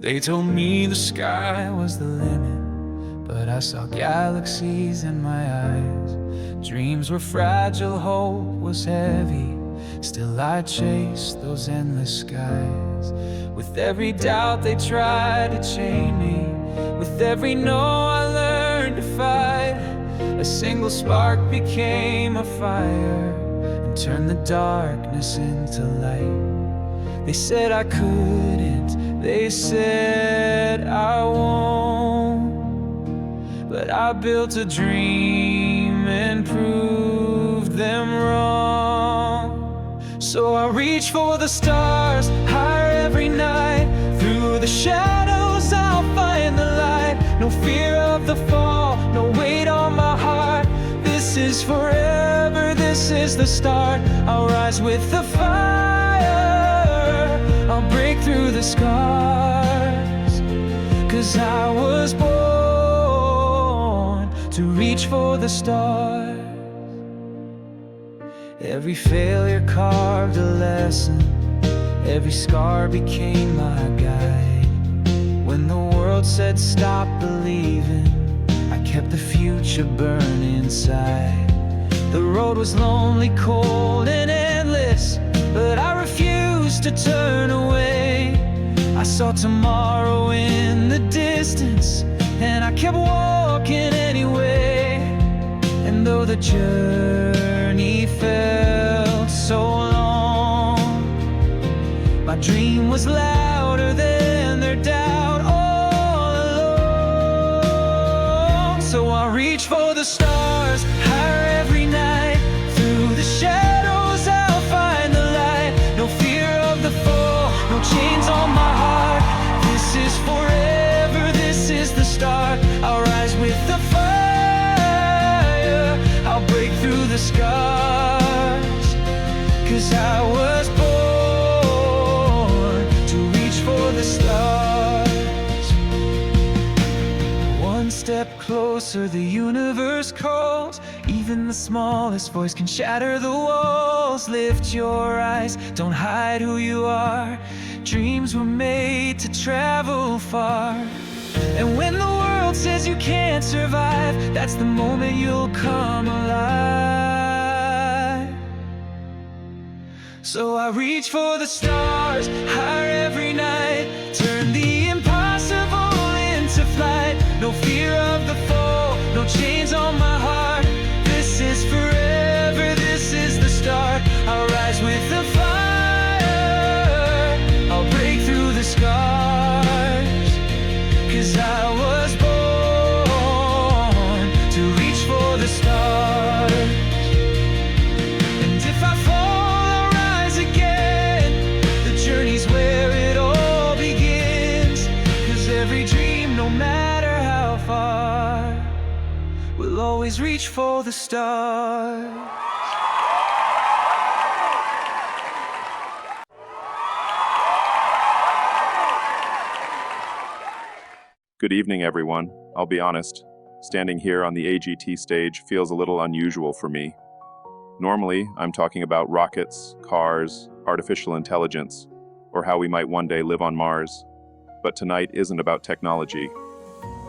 They told me the sky was the limit, but I saw galaxies in my eyes. Dreams were fragile, hope was heavy, still I chased those endless skies. With every doubt they tried to chain me, with every no I learned to fight. A single spark became a fire and turned the darkness into light. They said I couldn't, they said I won't, but I built a dream and proved them wrong. So I reach for the stars, higher every night. Through the shadows I'll find the light. No fear of the fall, no weight on my heart. This is forever, this is the start. I'll rise with the fire, I'll break through the scars. 'Cause I was born to reach for the stars. Every failure carved a lesson, every scar became my guide. When the world said stop believing, I kept the future burning inside. The road was lonely, cold and endless, but I refused to turn away. I saw tomorrow in the distance, and I kept walking anyway. And though the journey felt so long, my dream was louder than their doubt all along. So I reach for the stars, higher every night. Through the shadows I'll find the light. No fear of the fall, no chains on my heart. This is forever, this is the start. I'll rise with the fire, I'll break through the scars. 'Cause I was born to reach for the stars. One step closer, the universe calls. Even the smallest voice can shatter the walls. Lift your eyes, don't hide who you are. Dreams were made to travel far. And when the world says you can't survive, that's the moment you'll come alive. So I reach for the stars, higher every night. Turn the impossible into flight. No fear of the fall, no chains on my heart. This is forever, this is the start. I'll rise with the fire, I'll break through the scars. 'Cause I was born to reach for the stars. And if I fall, I'll rise again. The journey's where it all begins. 'Cause every dream, no matter how far, will always reach for the stars. Good evening, everyone. I'll be honest, standing here on the AGT stage feels a little unusual for me. Normally, I'm talking about rockets, cars, artificial intelligence, or how we might one day live on Mars. But tonight isn't about technology.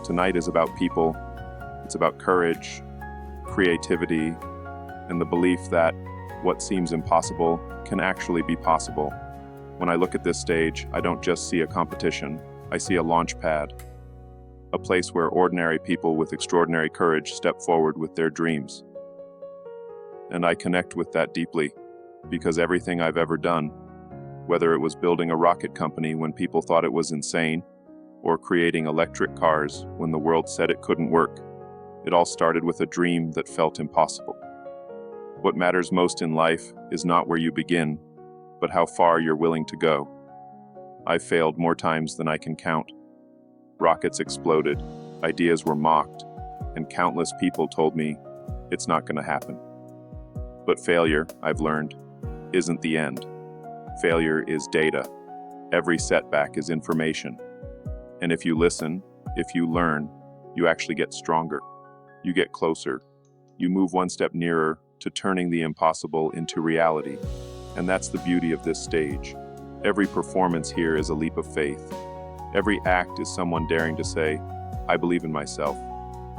Tonight is about people. It's about courage, creativity, and the belief that what seems impossible can actually be possible. When I look at this stage, I don't just see a competition, I see a launch pad. A place where ordinary people with extraordinary courage step forward with their dreams. And I connect with that deeply, because everything I've ever done, whether it was building a rocket company when people thought it was insane, or creating electric cars when the world said it couldn't work, it all started with a dream that felt impossible. What matters most in life is not where you begin, but how far you're willing to go. I've failed more times than I can count. Rockets exploded, ideas were mocked, and countless people told me, it's not going to happen. But failure, I've learned, isn't the end. Failure is data. Every setback is information. And if you listen, if you learn, you actually get stronger. You get closer. You move one step nearer to turning the impossible into reality. And that's the beauty of this stage. Every performance here is a leap of faith. Every act is someone daring to say, I believe in myself,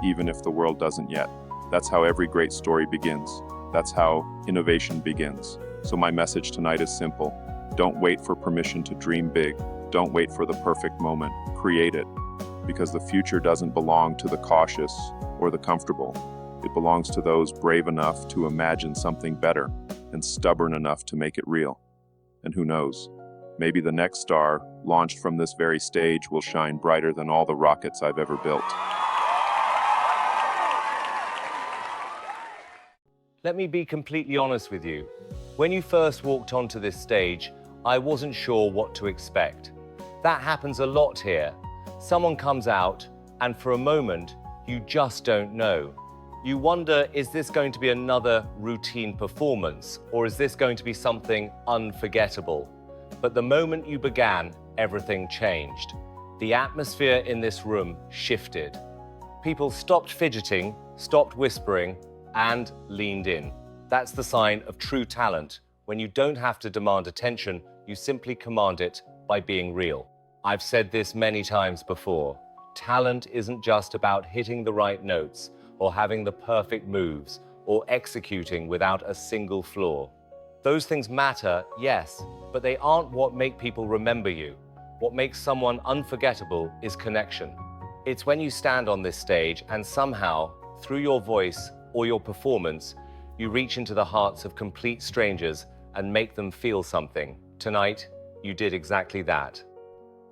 even if the world doesn't yet. That's how every great story begins. That's how innovation begins. So my message tonight is simple. Don't wait for permission to dream big. Don't wait for the perfect moment. Create it. Because the future doesn't belong to the cautious or the comfortable. It belongs to those brave enough to imagine something better and stubborn enough to make it real. And who knows, maybe the next star, launched from this very stage, will shine brighter than all the rockets I've ever built. Let me be completely honest with you. When you first walked onto this stage, I wasn't sure what to expect. That happens a lot here. Someone comes out, and for a moment, you just don't know. You wonder, is this going to be another routine performance, or is this going to be something unforgettable? But the moment you began, everything changed. The atmosphere in this room shifted. People stopped fidgeting, stopped whispering, and leaned in. That's the sign of true talent. When you don't have to demand attention, you simply command it by being real. I've said this many times before. Talent isn't just about hitting the right notes, or having the perfect moves, or executing without a single flaw. Those things matter, yes, but they aren't what make people remember you. What makes someone unforgettable is connection. It's when you stand on this stage and somehow, through your voice or your performance, you reach into the hearts of complete strangers and make them feel something. Tonight, you did exactly that.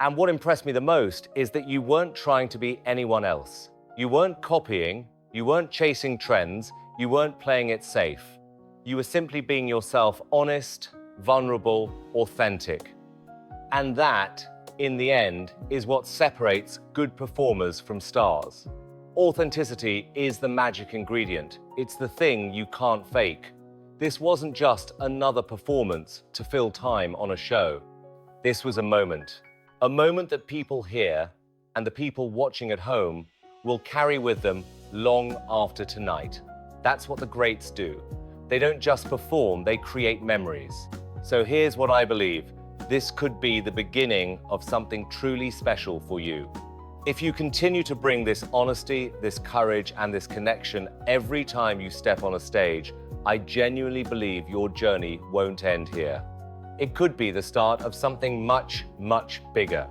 And what impressed me the most is that you weren't trying to be anyone else. You weren't copying, you weren't chasing trends, you weren't playing it safe. You were simply being yourself, honest, vulnerable, authentic. And that, in the end, is what separates good performers from stars. Authenticity is the magic ingredient. It's the thing you can't fake. This wasn't just another performance to fill time on a show. This was a moment that people here and the people watching at home will carry with them long after tonight. That's what the greats do. They don't just perform, they create memories. So here's what I believe. This could be the beginning of something truly special for you. If you continue to bring this honesty, this courage, and this connection every time you step on a stage, I genuinely believe your journey won't end here. It could be the start of something much, much bigger.